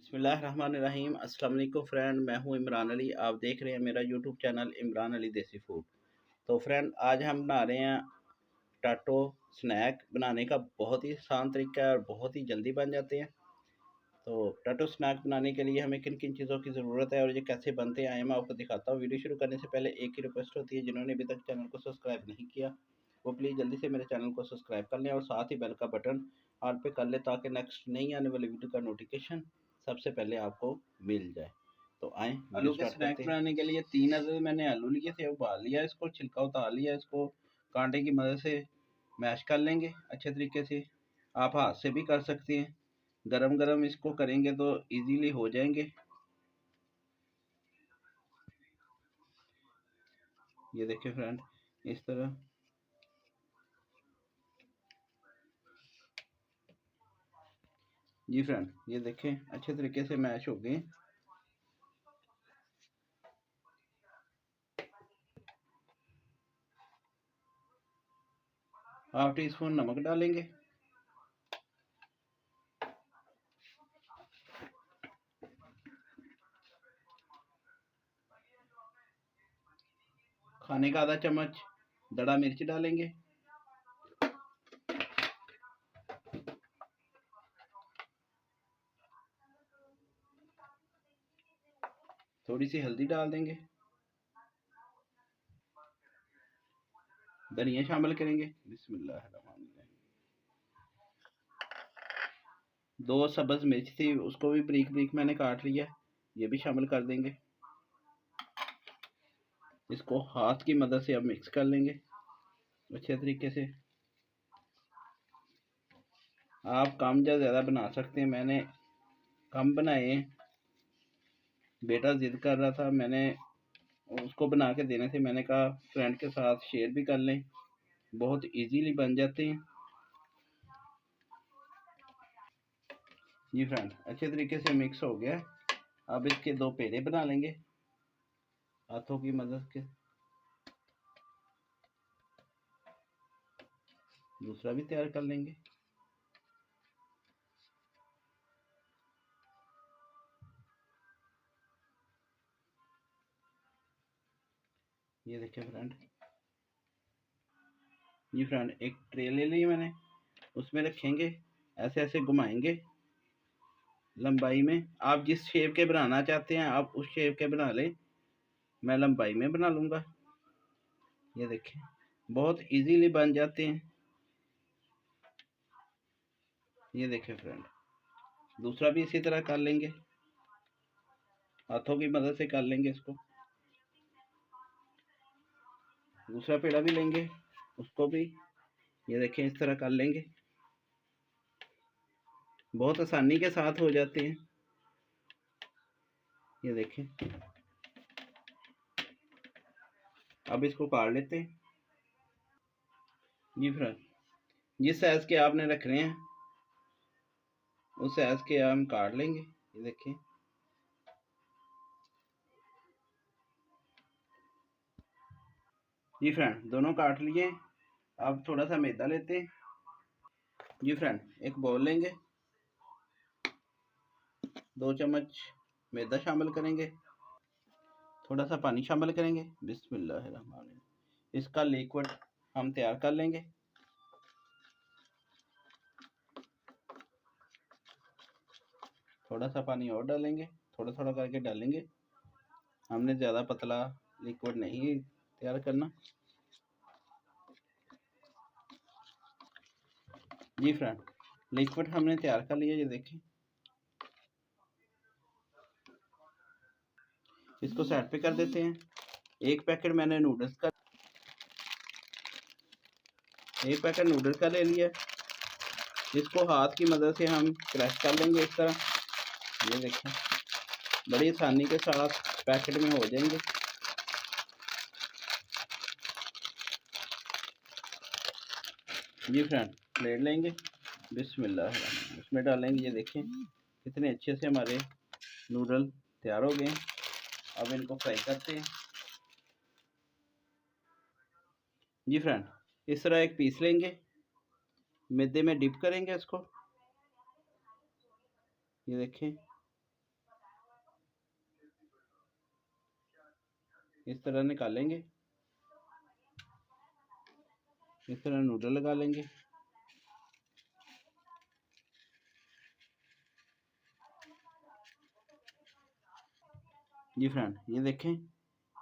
बिस्मिल्लाहिर्रहमानिर्रहीम। अस्सलाम वालेकुम फ्रेंड, मैं हूं इमरान अली। आप देख रहे हैं मेरा यूट्यूब चैनल इमरान अली देसी फूड। तो फ्रेंड, आज हम बना रहे हैं टाटो स्नैक। बनाने का बहुत ही आसान तरीका है और बहुत ही जल्दी बन जाते हैं। तो टाटो स्नैक बनाने के लिए हमें किन किन चीज़ों की ज़रूरत है और ये कैसे बनते हैं, आइए मैं आपको दिखाता हूँ। वीडियो शुरू करने से पहले एक ही रिक्वेस्ट होती है, जिन्होंने अभी तक चैनल को सब्सक्राइब नहीं किया वो प्लीज़ जल्दी से मेरे चैनल को सब्सक्राइब कर लें और साथ ही बेल का बटन ऑल पे कर लें, ताकि नेक्स्ट नई आने वाली वीडियो का नोटिफिकेशन सबसे पहले आपको मिल जाए। तो आए आलू के स्नैक बनाने के लिए 3 अदद मैंने आलू लिए थे, उबाल लिया, इसको छिलका उतार लिया, इसको कांटे की मदद से मैश कर लेंगे अच्छे तरीके से। आप हाथ से भी कर सकते हैं, गरम गरम इसको करेंगे तो इजीली हो जाएंगे। ये देखिए फ्रेंड, इस तरह जी फ्रेंड, ये देखें अच्छे तरीके से मैश हो गए। हाफ टी स्पून नमक डालेंगे, खाने का आधा चम्मच दड़ा मिर्च डालेंगे, थोड़ी सी हल्दी डाल देंगे, धनिया शामिल करेंगे, बिस्मिल्लाहिर्रहमानिर्रहीम। 2 सब्ज मिर्च थी, उसको भी ब्रीक ब्रीक मैंने काट लिया, ये भी शामिल कर देंगे। इसको हाथ की मदद से अब मिक्स कर लेंगे अच्छे तरीके से। आप कम या ज़्यादा बना सकते हैं, मैंने कम बनाए हैं। बेटा जिद कर रहा था, मैंने उसको बना के देने से मैंने कहा फ्रेंड के साथ शेयर भी कर लें, बहुत इजीली बन जाते हैं। जी फ्रेंड, अच्छे तरीके से मिक्स हो गया। अब इसके 2 पेड़े बना लेंगे हाथों की मदद से, दूसरा भी तैयार कर लेंगे। ये देखिए फ्रेंड, जी फ्रेंड, एक ट्रे ले ली मैंने, उसमें रखेंगे, ऐसे ऐसे घुमाएंगे लंबाई में। आप जिस शेप के बनाना चाहते हैं आप उस शेप के बना लें, मैं लंबाई में बना लूँगा। ये देखें, बहुत इजीली बन जाते हैं। ये देखें फ्रेंड, दूसरा भी इसी तरह कर लेंगे, हाथों की मदद से कर लेंगे इसको। दूसरा पेड़ा भी लेंगे, उसको भी ये देखें इस तरह कर लेंगे, बहुत आसानी के साथ हो जाते हैं। ये देखें, अब इसको काट लेते हैं। जी फ्रेंड, जिस साइज के आपने रखने हैं उस साइज के हम काट लेंगे। ये देखें, जी फ्रेंड, दोनों काट लिए। अब थोड़ा सा मैदा लेते हैं। जी फ्रेंड, एक बाउल लेंगे, 2 चम्मच मैदा शामिल करेंगे, थोड़ा सा पानी शामिल करेंगे, बिस्मिल्लाहिर्रहमानिर्रहीम। इसका लिक्विड हम तैयार कर लेंगे। थोड़ा सा पानी और डालेंगे, थोड़ा थोड़ा करके डालेंगे, हमने ज़्यादा पतला लिक्विड नहीं तैयार करना। जी फ्रेंड, लिक्विड हमने तैयार कर लिया, ये देखें। इसको साइड पे कर देते हैं। एक पैकेट नूडल्स का ले लिया, इसको हाथ की मदद से हम क्रश कर लेंगे इस तरह। ये देखें, बड़ी आसानी के साथ पैकेट में हो जाएंगे। जी फ्रेंड, प्लेट लेंगे, बिस्मिल्लाह, उसमें डालेंगे। ये देखें कितने अच्छे से हमारे नूडल तैयार हो गए। अब इनको फ्राई करते हैं। जी फ्रेंड, इस तरह एक पीस लेंगे, मैदे में डिप करेंगे इसको। ये देखें, इस तरह निकालेंगे, इस तरह नूडल लगा लेंगे। जी फ्रेंड, ये देखें,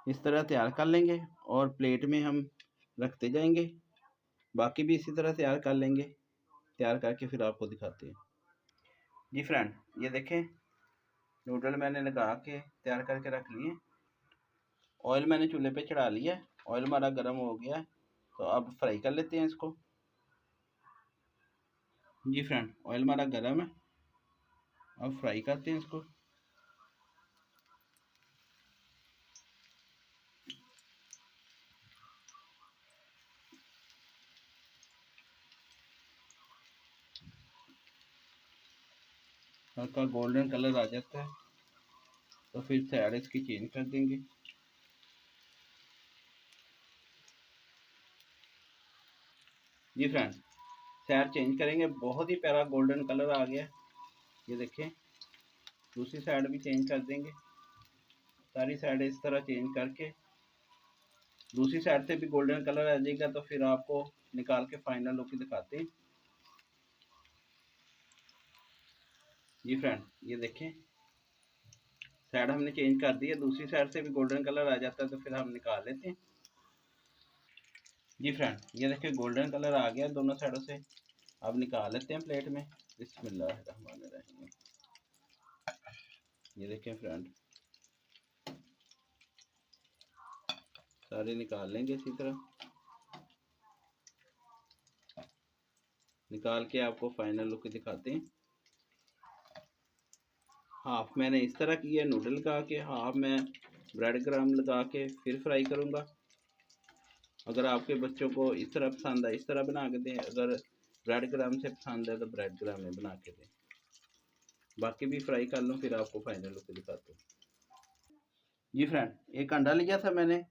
इस तरह तैयार कर लेंगे और प्लेट में हम रखते जाएंगे। बाकी भी इसी तरह तैयार कर लेंगे, तैयार करके फिर आपको दिखाते हैं। जी फ्रेंड, ये देखें, नूडल मैंने लगा के तैयार करके रख लिए। ऑयल मैंने चूल्हे पे चढ़ा लिया, ऑयल हमारा गर्म हो गया, तो अब फ्राई कर लेते हैं इसको। जी फ्रेंड, ऑयल हमारा गर्म है, अब फ्राई करते हैं इसको। हल्का गोल्डन कलर आ जाता है तो फिर साइड इसकी चेंज कर देंगे। जी फ्रेंड, साइड चेंज करेंगे, बहुत ही प्यारा गोल्डन कलर आ गया। ये देखें, दूसरी साइड भी चेंज कर देंगे। सारी साइड इस तरह चेंज करके दूसरी साइड से भी गोल्डन कलर आ जाएगा, तो फिर आपको निकाल के फाइनल लुक दिखाते हैं। जी फ्रेंड, ये देखें, साइड हमने चेंज कर दी है, दूसरी साइड से भी गोल्डन कलर आ जाता है, तो फिर हम निकाल लेते हैं। जी फ्रेंड, ये देखिए गोल्डन कलर आ गया दोनों साइडों से। अब निकाल लेते हैं प्लेट में। बिस्मिल्लाहिर्रहमानिर्रहीम। ये देखें फ्रेंड, सारे निकाल लेंगे इसी तरह। निकाल के आपको फाइनल लुक दिखाते हैं। हाफ मैंने इस तरह किया नूडल लगा के, हाफ मैं ब्रेड क्रम्ब लगा के फिर फ्राई करूँगा। अगर आपके बच्चों को इस तरह पसंद है इस तरह बना के दें, अगर ब्रेड क्रम्ब से पसंद है तो ब्रेड क्रम्ब में बना के दें। बाकी भी फ्राई कर लूँ, फिर आपको फाइनल लुक दिखाते हैं। जी फ्रेंड, एक अंडा लिया था मैंने,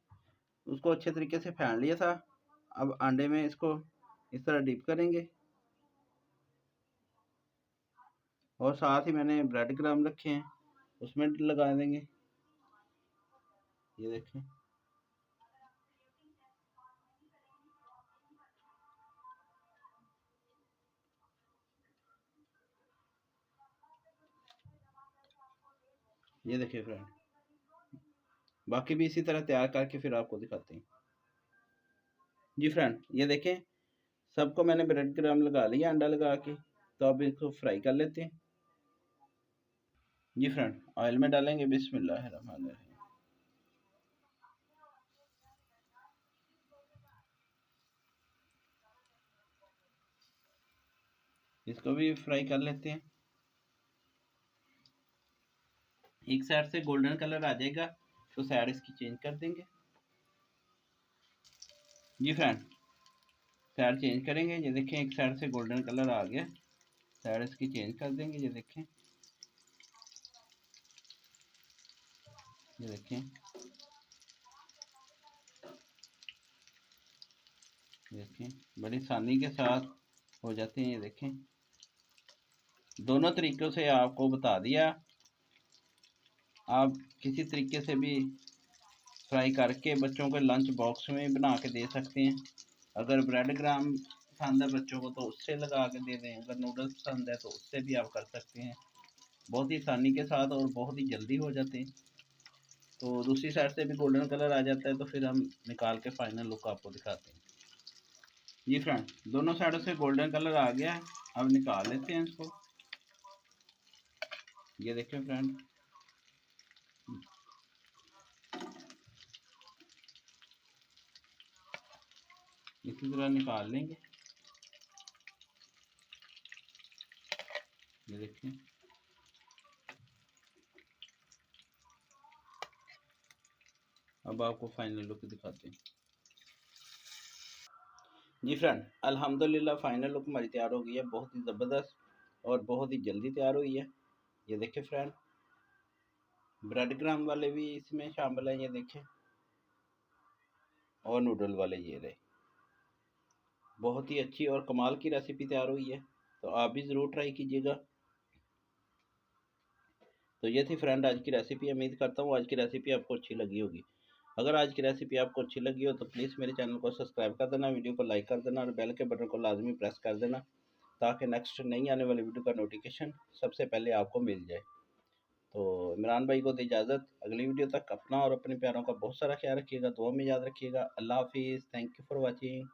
उसको अच्छे तरीके से फेंट लिया था। अब अंडे में इसको इस तरह डिप करेंगे और साथ ही मैंने ब्रेड क्रम्ब रखे हैं, उसमें लगा देंगे। ये देखें, ये देखिए फ्रेंड, बाकी भी इसी तरह तैयार करके फिर आपको दिखाते हैं। जी फ्रेंड, ये देखें, सबको मैंने ब्रेड क्रम्ब लगा लिया अंडा लगा के, तो अब इसको फ्राई कर लेते हैं। जी फ्रेंड, ऑयल में डालेंगे, बिस्मिल्लाहिर्रहमानिर्रहीम। इसको भी फ्राई कर लेते हैं। एक साइड से गोल्डन कलर आ जाएगा तो साइड इसकी चेंज कर देंगे। जी फ्रेंड, साइड चेंज करेंगे। ये देखें, एक साइड से गोल्डन कलर आ गया, साइड इसकी चेंज कर देंगे। ये देखें, ये देखें, ये देखें, बड़ी आसानी के साथ हो जाते हैं। ये देखें, दोनों तरीक़ों से आपको बता दिया। आप किसी तरीके से भी फ्राई करके बच्चों के लंच बॉक्स में बना के दे सकते हैं। अगर ब्रेड क्रम्ब पसंद है बच्चों को तो उससे लगा के दे दें, अगर नूडल्स पसंद है तो उससे भी आप कर सकते हैं। बहुत ही आसानी के साथ और बहुत ही जल्दी हो जाते हैं। तो दूसरी साइड से भी गोल्डन कलर आ जाता है, तो फिर हम निकाल के फाइनल लुक आपको दिखाते हैं। जी फ्रेंड, दोनों साइडों से गोल्डन कलर आ गया है, अब निकाल लेते हैं इसको। ये देखें फ्रेंड, इसी तरह निकाल लेंगे। ये देखें, अब आपको फाइनल लुक दिखाते हैं। जी फ्रेंड, अल्हम्दुलिल्लाह फाइनल लुक हमारी तैयार हो गई है, बहुत ही ज़बरदस्त और बहुत ही जल्दी तैयार हुई है। ये देखें फ्रेंड, ब्रेड क्रम्ब वाले भी इसमें शामिल हैं, ये देखें, और नूडल वाले ये रहे। बहुत ही अच्छी और कमाल की रेसिपी तैयार हुई है, तो आप भी ज़रूर ट्राई कीजिएगा। तो ये थी फ्रेंड आज की रेसिपी। उम्मीद करता हूँ आज की रेसिपी आपको अच्छी लगी होगी। अगर आज की रेसिपी आपको अच्छी लगी हो तो प्लीज़ मेरे चैनल को सब्सक्राइब कर देना, वीडियो को लाइक कर देना और बेल के बटन को लाजमी प्रेस कर देना, ताकि नेक्स्ट नई आने वाली वीडियो का नोटिफिकेशन सबसे पहले आपको मिल जाए। तो इमरान भाई को दी इजाज़त, अगली वीडियो तक अपना और अपने प्यारों का बहुत सारा ख्याल रखिएगा, दुआ में याद रखिएगा। अल्लाह हाफिज़, थैंक यू फॉर वॉचिंग।